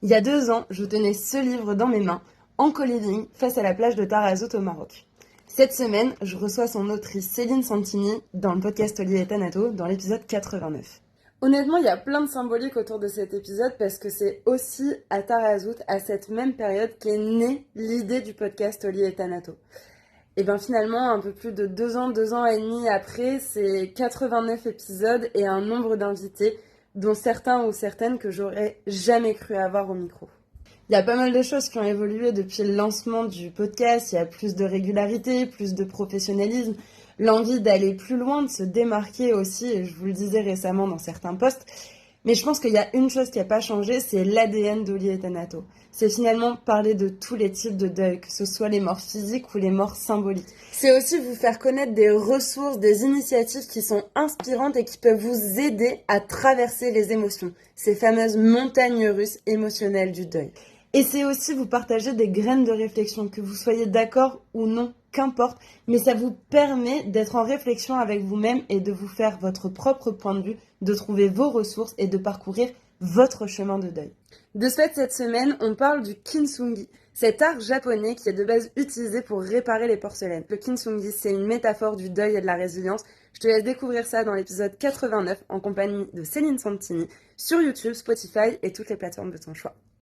Il y a 2 ans, je tenais ce livre dans mes mains, en co-living, face à la plage de Tarazout au Maroc. Cette semaine, je reçois son autrice Céline Santini dans le podcast Olivier et Thanato, dans l'épisode 89. Honnêtement, il y a plein de symboliques autour de cet épisode parce que c'est aussi à Tarazout, à cette même période, qu'est née l'idée du podcast Olivier et Thanato. Et bien finalement, un peu plus de 2 ans et demi après, c'est 89 épisodes et un nombre d'invités, dont certains ou certaines que j'aurais jamais cru avoir au micro. Il y a pas mal de choses qui ont évolué depuis le lancement du podcast. Il y a plus de régularité, plus de professionnalisme, l'envie d'aller plus loin, de se démarquer aussi, et je vous le disais récemment dans certains posts. Mais je pense qu'il y a une chose qui n'a pas changé, c'est l'ADN d'Olivier et Thanato. C'est finalement parler de tous les types de deuil, que ce soit les morts physiques ou les morts symboliques. C'est aussi vous faire connaître des ressources, des initiatives qui sont inspirantes et qui peuvent vous aider à traverser les émotions, ces fameuses montagnes russes émotionnelles du deuil. Et c'est aussi vous partager des graines de réflexion, que vous soyez d'accord ou non, qu'importe, mais ça vous permet d'être en réflexion avec vous-même et de vous faire votre propre point de vue, de trouver vos ressources et de parcourir votre chemin de deuil. De ce fait, cette semaine, on parle du kintsugi, cet art japonais qui est de base utilisé pour réparer les porcelaines. Le kintsugi, c'est une métaphore du deuil et de la résilience. Je te laisse découvrir ça dans l'épisode 89 en compagnie de Céline Santini sur YouTube, Spotify et toutes les plateformes de ton choix.